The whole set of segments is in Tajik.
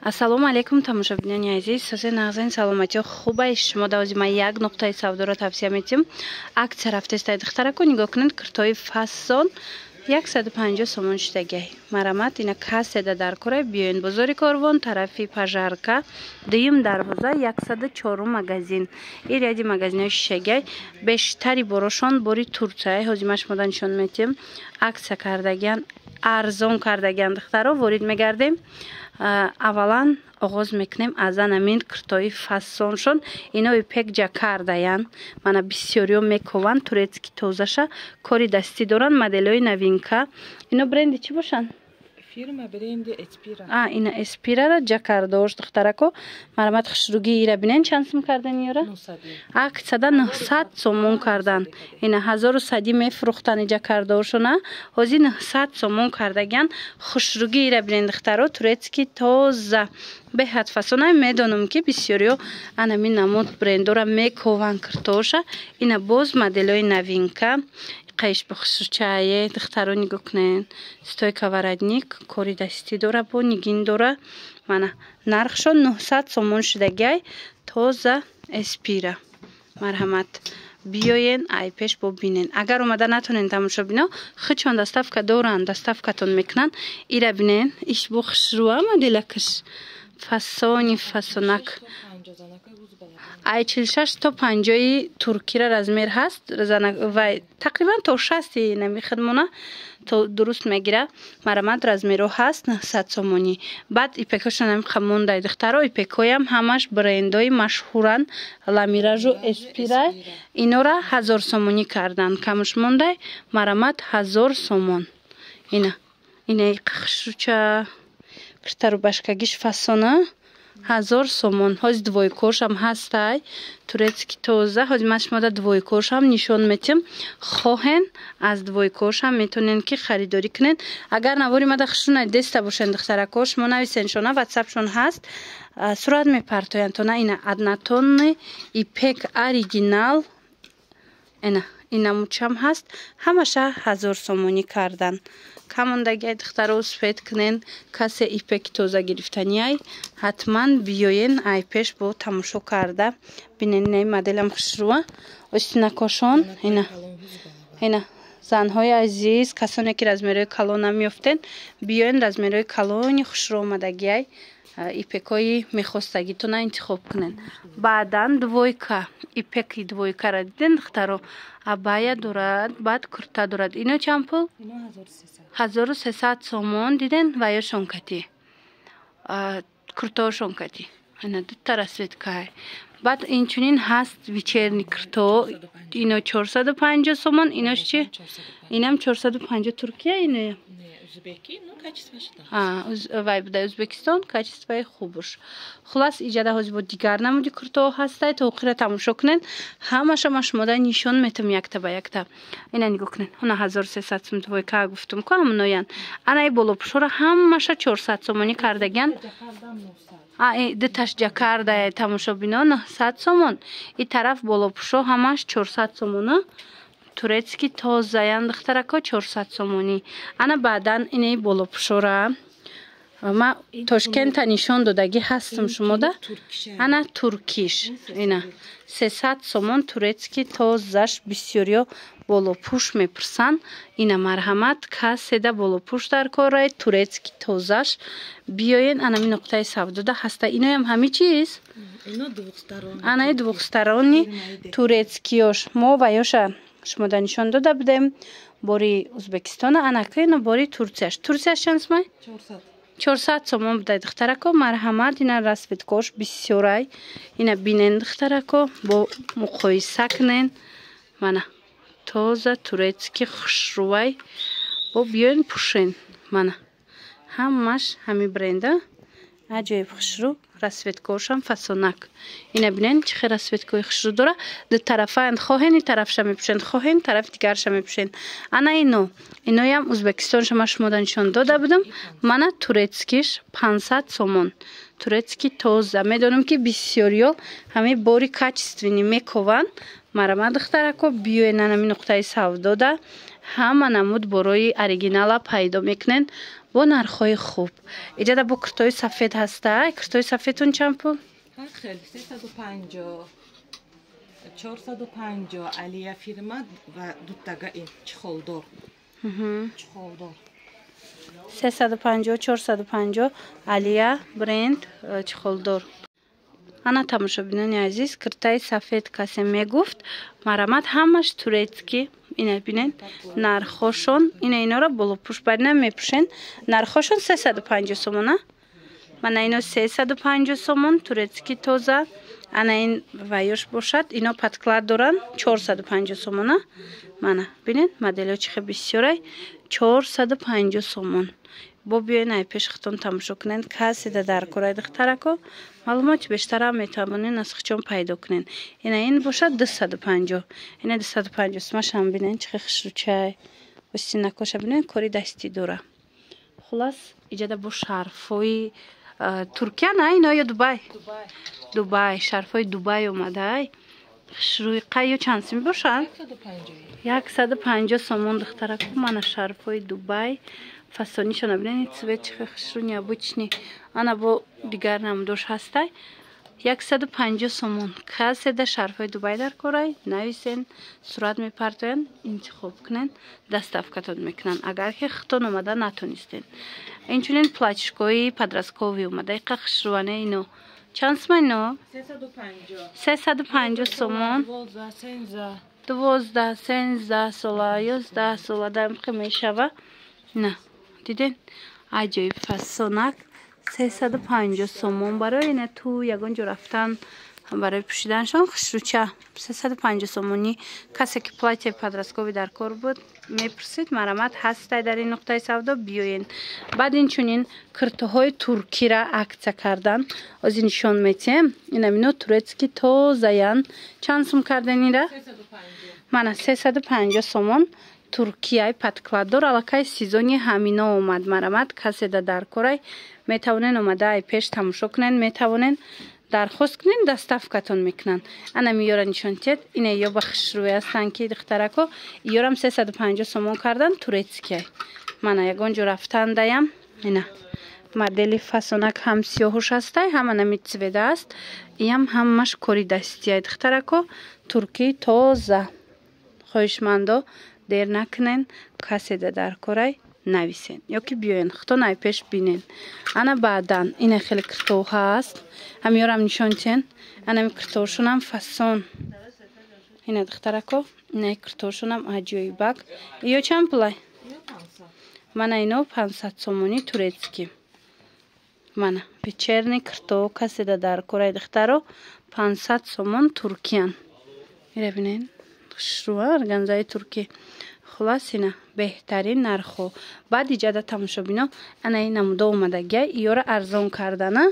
ассалому алейкум тамошобинони азиз. созе нағзани саломатиё хубай шумо давози ма як нуқтаи савдоро тавсия метим. Акция рафтестай духтараку нигоҳ кунед киртои фасон 150 сомон шудагай. Марамат ина каседа дар кора биёин бозори Корвон тарафи пажарка дуюм дарвоза 104 магазин. Ин ряди магазинои шишагай бештари борошон бори Турция ҳозимаш мода нишон метим. Акция кардаган арзон кардаган духтаро ворид мегардем. Аввалан оғоз мекунем аз анамин киртои фасоншон. Ино ипек ҷакардаян. Мана бисёриё мекован турецки тозаша кори дастӣ доран моделҳои навинка. Ино бренди чӣ бошанд? Фирма бренди Эспира. Ина Эспирара ҷакардош духтарако. Марамат хушруги ира бинен чанд сум кардан ёра? 900. Акцияда 900 сомон кардан. Ина 1100 мефурӯхтани ҷакардошона. Ҳозир 900 сомон кардаган хушруги ира бинен духтаро турецки тоза. Беҳад фасонай медонам ки бисёриё анамин намуд брендора мекован киртоша. Ина боз моделҳои навинка. Қайш бахшучае духтаро нигоҳ кунед. Стойка воротник кори дастӣ дора бо нигин дора. Мана нархшон 900 сомон шудагай тоза Эспира. Марҳамат биёен айпеш бо бинен. Агар омада натонен тамошобино хичон доставка доран доставкатон мекунан. Ира бинен иш бо хушруа моделакаш фасони фасонак. Ай 46 то 50 туркира размер ҳаст. Вай тақрибан то 60 намехадмона то дуруст мегира. Марамат размеро ҳаст 900 сомони. Баъд ипекошон намехамондай духтаро ипекоям ҳамаш брендои машҳуран Ламиражу Эспира. Инора 1000 сомони кардан. Камуш мондай марамат 1000 сомон. Ина хушруча киртару башкагиш фасона 1000 сомон. Ҳози двойкошам ҳастай турецки тоза. ҳози машмода двойкошам нишон метим. хоҳен аз двойкошам метонен ки харидорӣ кунен. Агар навори мада хушруна деста бошен духтарако шумо нависен шона ватсапшон ҳаст. Сурат мепартоянд то на ина аднатонни ипек оригинал. Инамучам ҳаст. Ҳамаша 1000 сомонӣ кардан. камондагиай духтаро сфед кунен касе ипеки тоза гирифтанияй ҳатман биёен айпеш бо тамошо карда бинен. ина моделам хушруа остинакошон. ина занҳои азиз касоне ки размерои калон намёфтен биёен размерои калони хушро омадагиай ипекои мехостагитона интихоб кунен. Баъдан двойка ипеки двойкара диден духтаро абая дорад баъд курта дорад. ино чанд пул? 1300 сомон диден ва ёшон кати куртоошон кати ина дута расветкай. Баъд инчунин ҳаст вечерни курто. ино 450 сомон. инош чи? инам 450 туркия. ино вай буда Ӯзбекистон качествои хубуш. Хулас иҷада ҳозир бо дигар намуди куртоҳо ҳастай то охира тамошо кунен. Ҳамаша ма шумода нишон метам якта ба якта. ина нигоҳ кунен. ҳуна 1300 сум двойка гуфтум ку ҳамноян. анаи болопушора ҳамаша 400 сомонӣ кардаган. дуташ ҷакарда тамошобино 900 сомон. и тараф болопушо ҳамаш 400 сомона. турецки тозаян духтарако 400 сомонӣ. ана баъдан инаи болопушора ма Тошкента нишон додагӣ ҳастам шумода. ана туркиш. ина 300 сомон турецки тозаш бисёриё болопуш мепурсан. ина марҳамат каседа болопуш дар кора турецки тозаш биёен анами нуқтаи савдода ҳаста. иноям ҳами чиз анаи двухстарони турецкиёш мо ва ёша шумода нишон дода будем. бори Ӯзбекистона анакина бори Турцияш. Турцияш чанд сумай? 400 сомон будай духтарако. марҳамат ина расветкош бисёрай. ина бинен духтарако бо муқоиса кунен. мана тоза турецки хушрувай бо биёин пушен. мана ҳамаш ҳами бренда аҷоиб хушру. расветкошам фасонак. ина бинен чӣ хел расветкои хушру дора. ду тарафаанд. хоҳен и тарафша мепушен. хоҳен тарафи дигарша мепушен. ана иноям Ӯзбекистонша ма шумода нишон дода будам. мана турецкиш 500 сомон. турецки тоза медонам ки бисёриё ҳами бори качествени мекован. марама духтарако биёен анами нуқтаи савдода ҳама намуд борои оригинала пайдо мекунен. با نرخ‌های خوب. اینجا با کرتای سفید هسته. کرتای سفیدتون چند پول؟ خیلی 350 450 علیا فیرما و دو تاگا این چخولدار 350 450 علیا برند چخولدار. انا тамошобинони азиз, киртаи сафед касе мегуфт марамад ҳамаш турецки. ина бинен нархошон, ина инора болопӯш барина мепӯшен. Нархошон 350 сомон. Мана ино 350 сомон турецки тоза. Ана ин вайош бошад. Ино подклад доран 450 сомон. Мана бинен моделҳо чихе бисёрай 450 сомон. бо биёин ай пеш хитон тамошо кунен каседа дар кораи духтарако маълумоти бештара метавонен аз хичон пайдо кунен. ина ин бошад 250. ина 250 сомашам бинен чихе хушручай ости накоша бинен кори дастӣ дора. хулас иҷада бо шарфҳои Туркия на ино ё Дубай? Дубай. Шарфҳои Дубай омадай. хушрӯи қай ё чанд сум бошад? 150 сомон духтарако. мана шарфҳои Дубай фасонишона бинен цвет чихе хушрӯ необычный. ана бо дигар намудош ҳастай 150 сомон. каседа шарфҳои Дубай дар корай нависен, сурат мепартоян, интихоб кунен, доставкатон мекунан. агар ки хитон омада натонистен. инчунин платишкои подросткови омада иқа хушрӯане ино чанд сум ино? 350 сомон. 12 13 сола 11 сола дамқи мешава. на диден аҷоиб фасонак 350 сомон. барои ина ту ягон ҷо рафтан барои пӯшиданшон хушрӯча 350 сомони. касе ки платьяи подросткови дар кор буд мепурсид марамад ҳастай дар ин нуқтаи савдо биёен. баъд инчунин киртоҳои туркира акция кардан. ози нишон метиҳем. инам ино турецки тозаян. чанд сум карден ира? мана 350 сомон. туркияи падкладдор аллакай сезони ҳамино омад. марамад каседа дар корай метавонен омада ай пеш тамошо кунен, метавонен дархост кунен, доставкатон мекунан. ана миёра нишон тиҳед. ина ё ба хушрӯи ҳастанд ки духтарако ёрам 350 сомон кардан турецкияй. мана ягон ҷо рафтандаям. ина модели фасонак ҳам сиёҳуш ҳастай, ҳам анами цведа аст. иям ҳамаш кори дастияй духтарако. туркии тоза. хоҳишмандо дер накунен, каседа дар корай нависен ёки биёен хитон ай пеш бинен. ана баъдан ина хеле киртоҳ ҳаст. ҳамёрам нишон тиҳен. анами киртоҳшонам фасон. ина духтарако ина киртоҳшонам аҷоибак. ё чанд пулай? мана ино 500 сомони турецки. мана вечерни киртоҳ каседа дар кораи духтаро 500 сомон туркиян. ира бинен хушрӯа органзаи туркӣ. хулас ина беҳтарин нархҳо. баъд иҷада тамошобино ана ин намуда омадагиай иёра арзон кардана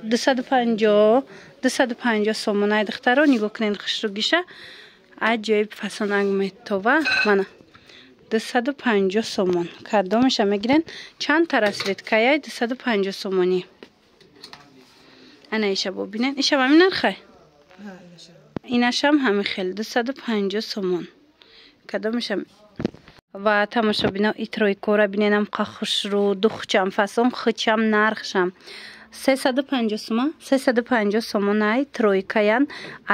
250 сомон. ай духтаро нигоҳ кунен хушрӯгиша аҷоиб фасонак метова. мана 250 сомон. кардомиша мегирен чанд тарасветкаяй 250 сомони. ана иша бобинен. иша ҳамин нархай? инашам ҳами хел 250 сомон. кадомиша ва тамошобино итрои кора биненам қа хушрӯ духчам фасон хичам нархшам 350 сума. 350 сомон ай тройкаян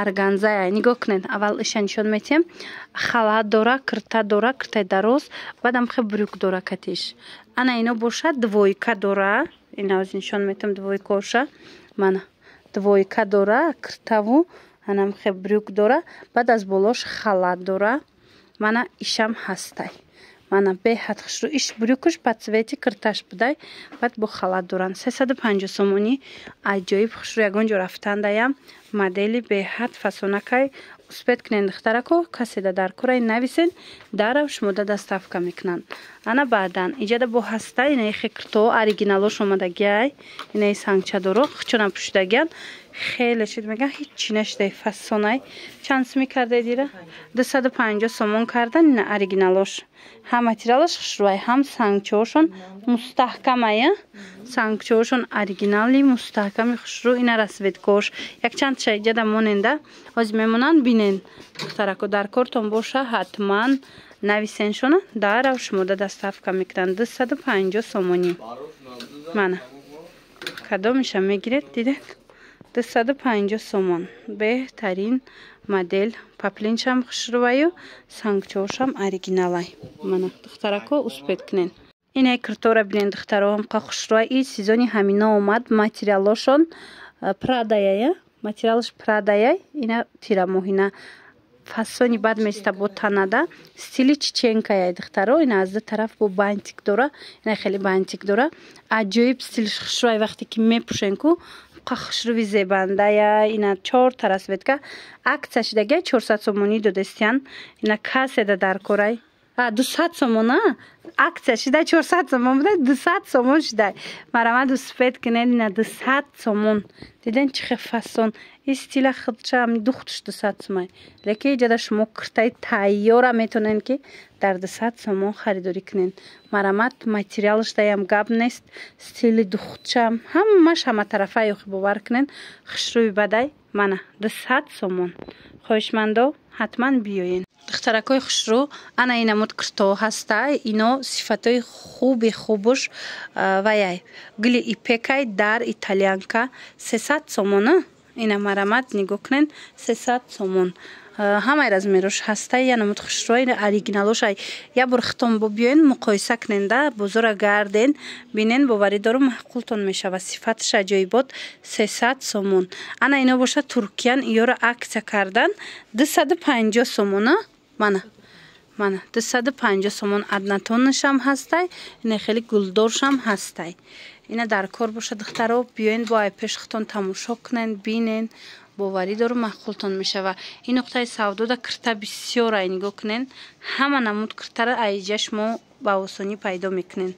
органзая. нигоҳ кунен аввал иша нишон метиҳем. халат дора, кирта дора, киртаи дароз, баъдам хе брюк дора катиш. ана ино бошад двойка дора. ина ози нишон метиҳем двойкоша. мана двойка дора, киртаву анам хе брюк дора, баъд аз болош халат дора. мана ишам ҳастай. мана беҳад хушрӯ. иш брюкуш ба цвети кирташ будай, баъд бо халат доран. 350 сомони аҷоиб хушрӯ. ягон ҷо рафтандаям модели беҳад фасонакай успед кунен духтарако каседа дар кораи нависен дарав шумода доставка мекунанд. ана баъдан иҷада бо ҳаста ина ихе киртоҳо оригиналош омадагиай. ина и сангчадоро хичонам пӯшидагиан. хеле чӣ мегӯянд ҳиччи нашидаи фасонай. чанд суми кардед ира? 250 сомон кардан. ина оригиналош. ҳам материалаш хушрӯай, ҳам сангчаҳошон мустаҳкамай. сангчаҳошон оригинали мустаҳками хушрӯ. ина расветкош якчандша иҷада моненда ози мемонанд бинен. бинен духтарако дар кортон боша ҳатман нависен шуна дарав шумода доставка мекунанд 250 сомонӣ мана кадомиша мегиред дидед 250 сомон беҳтарин модел паплинчам хушруваю сангчошам оригиналай мана духтарако успед кунен инай киртора бинен духтароам қа хушрувай и сезони ҳамина омад материалошон прадая материалш прадая ина тирамоҳина фасони бад места бо танада стили чеченкая духтаро ина аз ду тараф бо бантик дора ина хеле бантик дора аҷоиб стилиш хушрувай вақте ки мепӯшен ку қа хушруви зебандая ина 4 тарасветка акция шидага 400 сомонӣ додестиян ина каседа дар корай 200 сомон акция шида 400 сомон буда 200 сомон шида марамад успед кунед ина 200 сомон диден чихе фасон истила худшам духтш 200 сомон леки ҷада шумо киртай тайёра метонен ки дар 200 сомон харидорӣ кунен марамад материалш даям гап нест стили духтшам ҳамаш ҳама тарафа ёхи бовар кунен хушруви бадай мана 200 сомон хоҳишмандо ҳатман биёен духтаракои хушрӯ ана ина муд кирто ҳаста ино сифатои хуби хубуш ваяй гули ипекай дар итальянка 300 сомон ина марамад нигоҳ кунен 300 сомон ҳамаи размерош ҳаста яна муд хушрӯ ина оригиналошай я бор хитон бо биёен муқоиса куненда бозора гарден бинен боваридору маҳқултон мешава сифаташ аҷоибот 300 сомон ана ино боша туркиян иёра акция кардан 250 сомон мана 250 сомон аднатонашам ҳастай ина хеле гулдоршам ҳастай ина дар кор боша духтаро биёен бо айпешхтон тамошо кунен бинен боваридору маҳқултон мешава ин нуқтаи савдода кирта бисёр ай нигоҳ кунен ҳама намуд киртара айҷа шумо ба осонӣ пайдо мекунен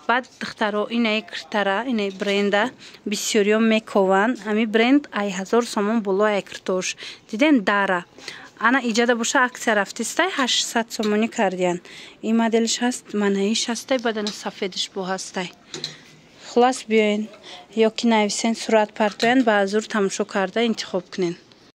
баъд духтаро инаи киртара инаи бренда бисёриён мекован ами бренд ай 1000 сомон боло ай киртош диден дара ана иҷада боша акция рафтистай 800 сомонӣ кардиян ин моделиш ҳаст манаиш ҳастай бадана сафедиш бо ҳастай хулас биёен ё ки нависен сурат партоян ба азур тамошо карда интихоб кунен